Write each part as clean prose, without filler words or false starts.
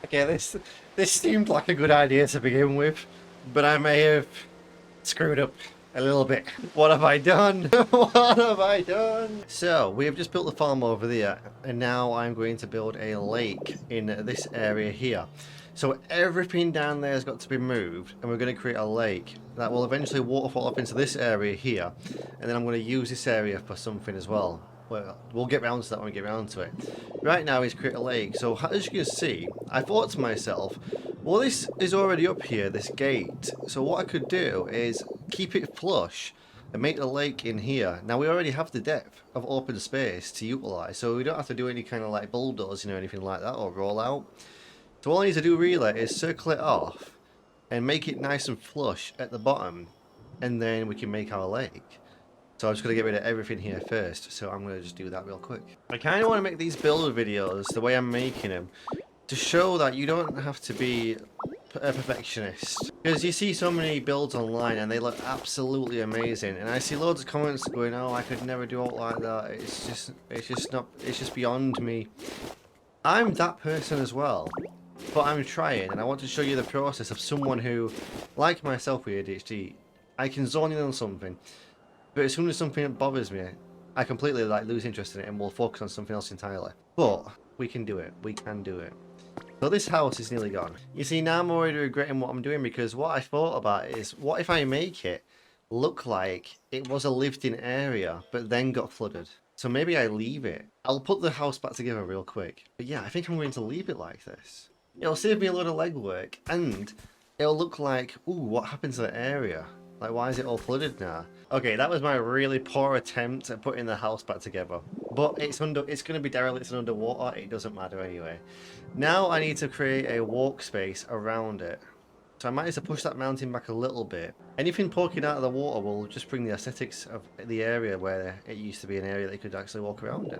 Okay, this seemed like a good idea to begin with, but I may have screwed up a little bit. What have I done? What have I done? So, we have just built the farm over there, and now I'm going to build a lake in this area here. So everything down there has got to be moved, and we're going to create a lake that will eventually waterfall up into this area here, and then I'm going to use this area for something as well. Well, we'll get round to that when we get round to it. Right now is create a lake, so as you can see, I thought to myself, well, this is already up here, this gate, so what I could do is keep it flush and make the lake in here. Now we already have the depth of open space to utilise, so we don't have to do any kind of like bulldozing or anything like that, or roll out. So all I need to do really is circle it off and make it nice and flush at the bottom, and then we can make our lake. So I'm just going to get rid of everything here first, so I'm going to just do that real quick. I kind of want to make these build videos the way I'm making them, to show that you don't have to be a perfectionist. Because you see so many builds online and they look absolutely amazing, and I see loads of comments going, oh, I could never do it like that, it's just beyond me. I'm that person as well, but I'm trying, and I want to show you the process of someone who, like myself with ADHD, I can zone in on something, but as soon as something bothers me, I completely like lose interest in it and will focus on something else entirely. But we can do it. We can do it. So this house is nearly gone. You see, now I'm already regretting what I'm doing, because what I thought about is, what if I make it look like it was a lived-in area but then got flooded? So maybe I leave it. I'll put the house back together real quick. But yeah, I think I'm going to leave it like this. It'll save me a lot of legwork, and it'll look like, ooh, what happened to the area? Like, why is it all flooded now? Okay, that was my really poor attempt at putting the house back together. But it's going to be derelict and underwater. It doesn't matter anyway. Now I need to create a walk space around it. So I might need to push that mountain back a little bit. Anything poking out of the water will just bring the aesthetics of the area where it used to be an area that you could actually walk around in.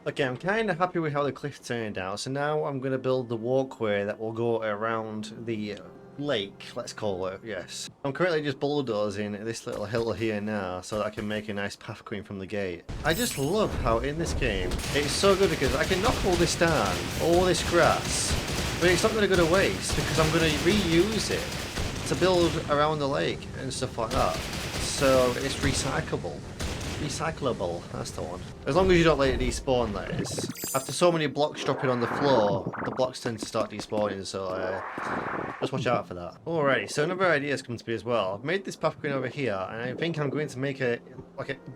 Okay, I'm kind of happy with how the cliff turned out, so now I'm going to build the walkway that will go around the lake, let's call it, yes. I'm currently just bulldozing this little hill here now, so that I can make a nice path going from the gate. I just love how in this game, it's so good because I can knock all this down, all this grass, but it's not going to go to waste because I'm going to reuse it to build around the lake and stuff like that. So it's recyclable. Recyclable, that's the one. As long as you don't let it despawn, that is. After so many blocks dropping on the floor, the blocks tend to start despawning, so just watch out for that. Alrighty, so another idea has come to me as well. I've made this path going over here, and I think I'm going to make a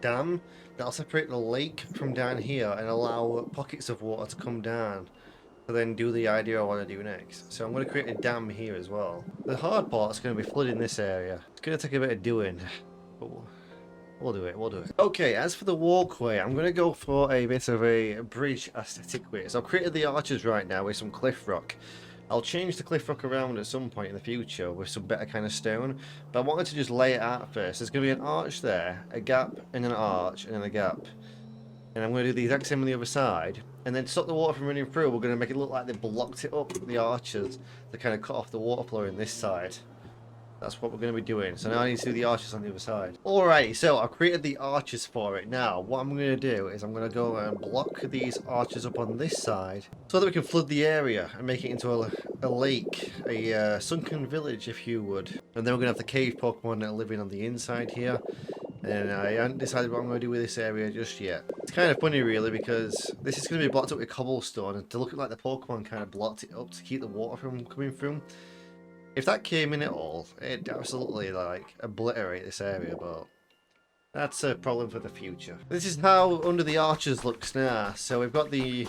dam that'll separate the lake from down here and allow pockets of water to come down to then do the idea I want to do next. So I'm going to create a dam here as well. The hard part's going to be flooding this area. It's going to take a bit of doing. But we'll do it, we'll do it. Okay, as for the walkway, I'm going to go for a bit of a bridge aesthetic way. So I've created the arches right now with some cliff rock. I'll change the cliff rock around at some point in the future with some better kind of stone, but I wanted to just lay it out first. There's going to be an arch there, a gap, and an arch, and then a gap. And I'm going to do the exact same on the other side, and then to stop the water from running through, we're going to make it look like they blocked it up, the arches, to kind of cut off the water flow in this side. That's what we're going to be doing. So now I need to do the arches on the other side. Alrighty, so I've created the arches for it. Now, what I'm going to do is I'm going to go and block these arches up on this side so that we can flood the area and make it into a lake, a sunken village, if you would. And then we're going to have the cave Pokemon that are living on the inside here. And I haven't decided what I'm going to do with this area just yet. It's kind of funny, really, because this is going to be blocked up with cobblestone, and to look at like the Pokemon kind of blocked it up to keep the water from coming through. If that came in at all, it'd absolutely like obliterate this area, but that's a problem for the future. This is how under the arches looks now. So we've got the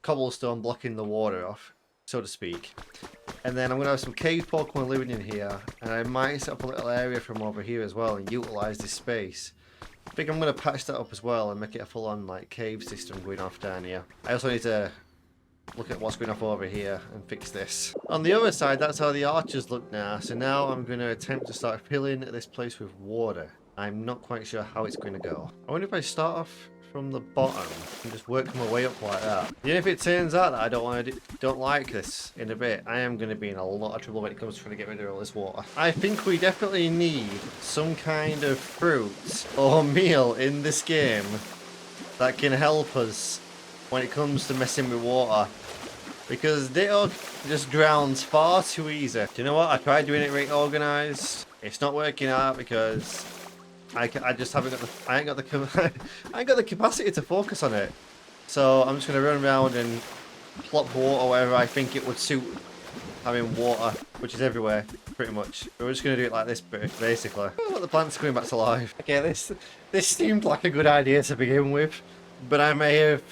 cobblestone blocking the water off, so to speak. And then I'm going to have some cave Pokemon living in here, and I might set up a little area from over here as well and utilise this space. I think I'm going to patch that up as well and make it a full-on like cave system going off down here. I also need to look at what's going off over here and fix this. On the other side, that's how the arches look now. So now I'm going to attempt to start filling this place with water. I'm not quite sure how it's going to go. I wonder if I start off from the bottom and just work my way up like that. Even if it turns out that I don't like this in a bit, I am going to be in a lot of trouble when it comes to trying to get rid of all this water. I think we definitely need some kind of fruit or meal in this game that can help us when it comes to messing with water. Because Ditto just drowns far too easy. Do you know what? I tried doing it really organised. It's not working out because I just haven't got the I ain't got the capacity to focus on it. So I'm just gonna run around and plop water wherever I think it would suit having water, which is everywhere pretty much. We're just gonna do it like this basically. Oh, the plant's coming back to life. Okay, this seemed like a good idea to begin with, but I may have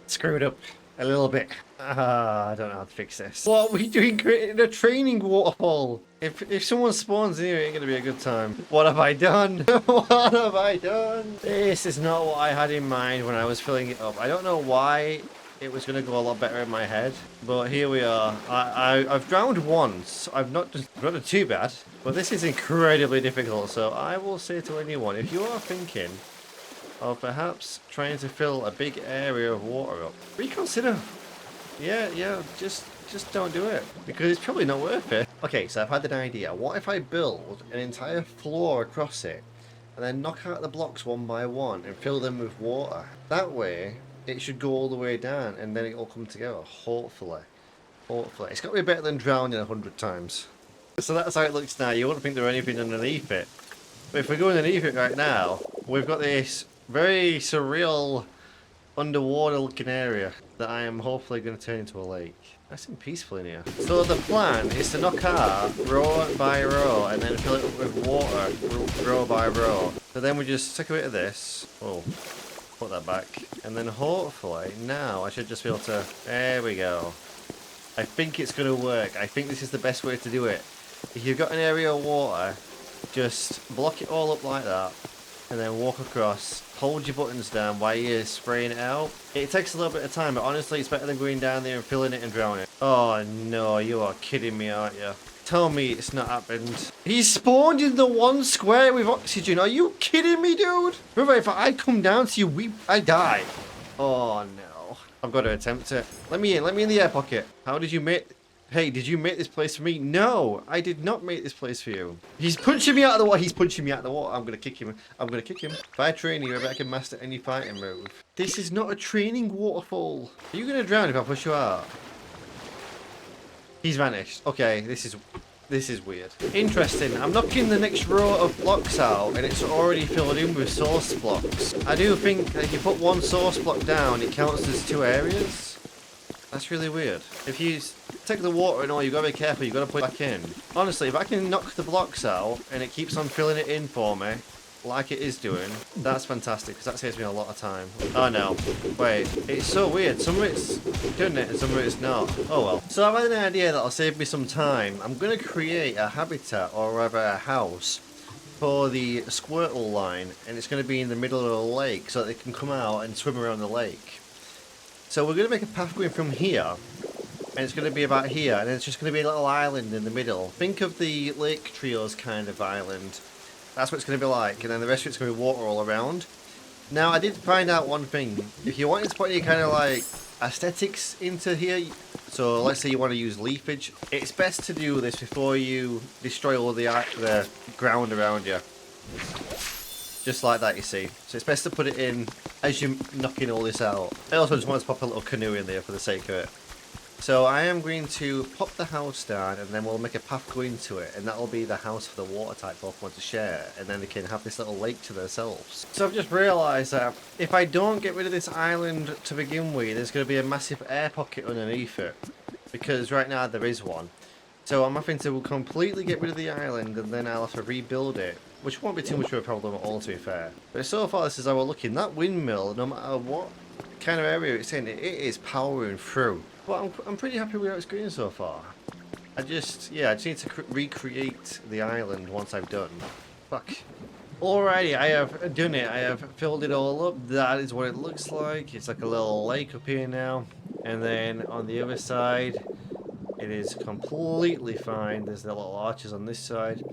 screwed up a little bit. I don't know how to fix this. What are we doing creating a training waterfall? If someone spawns in here, it ain't gonna be a good time. What have I done? What have I done? This is not what I had in mind when I was filling it up. I don't know why it was gonna go a lot better in my head, but here we are. I've drowned once. I've not done too bad, but this is incredibly difficult. So I will say to anyone, if you are thinking of perhaps trying to fill a big area of water up, reconsider. Yeah, just don't do it, because it's probably not worth it. Okay, so I've had an idea. What if I build an entire floor across it, and then knock out the blocks one by one and fill them with water? That way, it should go all the way down, and then it all come together, hopefully. Hopefully. It's got to be better than drowning 100 times. So that's how it looks now. You wouldn't think there's anything underneath it. But if we go underneath it right now, we've got this very surreal underwater looking area that I am hopefully going to turn into a lake. Nice and peaceful in here. So the plan is to knock out row by row and then fill it up with water row by row. So then we just take a bit of this. Oh, put that back. And then hopefully now I should just be able to... There we go. I think it's going to work. I think this is the best way to do it. If you've got an area of water, just block it all up like that. And then walk across, hold your buttons down while you're spraying it out. It takes a little bit of time, but honestly it's better than going down there and filling it and drowning. Oh no, you are kidding me, aren't you? Tell me it's not happened. He spawned in the one square with oxygen. Are you kidding me, dude? Remember, if I come down to you, I die. Oh no. I've got to attempt it. Let me in the air pocket. How did you make... Hey, did you make this place for me? No, I did not make this place for you. He's punching me out of the water. He's punching me out of the water. I'm going to kick him. I'm going to kick him. If I train you, I bet I can master any fighting move. This is not a training waterfall. Are you going to drown if I push you out? He's vanished. Okay, this is weird. Interesting. I'm knocking the next row of blocks out and it's already filled in with source blocks. I do think that if you put one source block down, it counts as 2 areas. That's really weird. If you take the water and all, you've got to be careful, you've got to put it back in. Honestly, if I can knock the blocks out and it keeps on filling it in for me, like it is doing, that's fantastic, because that saves me a lot of time. Oh no, wait, it's so weird. Some of it's doing it and some of it's not. Oh well. So I've had an idea that'll save me some time. I'm going to create a habitat, or rather a house, for the Squirtle line, and it's going to be in the middle of a lake so that they can come out and swim around the lake. So we're going to make a path going from here, and it's going to be about here, and it's just going to be a little island in the middle. Think of the Lake Trios kind of island. That's what it's going to be like, and then the rest of it's going to be water all around. Now, I did find out one thing. If you wanted to put any kind of like aesthetics into here, so let's say you want to use leafage, it's best to do this before you destroy all the ground around you. Just like that, you see. So it's best to put it in as you're knocking all this out. I also just want to pop a little canoe in there for the sake of it. So I am going to pop the house down and then we'll make a path going to it, and that'll be the house for the water type both want to share, and then they can have this little lake to themselves. So I've just realised that if I don't get rid of this island to begin with, there's going to be a massive air pocket underneath it, because right now there is one. So I'm having to completely get rid of the island and then I'll have to rebuild it, which won't be too much of a problem at all, to be fair. But so far this is how we're looking. That windmill, no matter what kind of area it's in, it is powering through. But I'm pretty happy with how it's going so far. I just need to recreate the island once I've done. Fuck. Alrighty, I have done it. I have filled it all up. That is what it looks like. It's like a little lake up here now. And then on the other side, it is completely fine. There's the little arches on this side.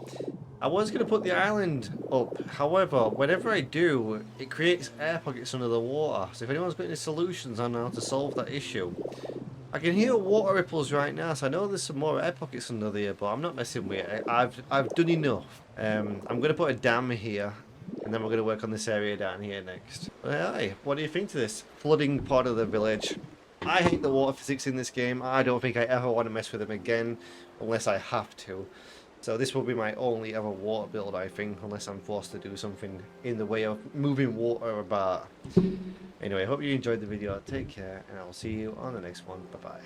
I was going to put the island up, however, whenever I do, it creates air pockets under the water. So if anyone's got any solutions on how to solve that issue, I can hear water ripples right now, so I know there's some more air pockets under there, but I'm not messing with it. I've done enough. I'm going to put a dam here, and then we're going to work on this area down here next. Hey, what do you think to this flooding part of the village? I hate the water physics in this game. I don't think I ever want to mess with them again unless I have to. So this will be my only ever water build, I think, unless I'm forced to do something in the way of moving water about. Anyway, I hope you enjoyed the video. Take care, and I'll see you on the next one. Bye-bye.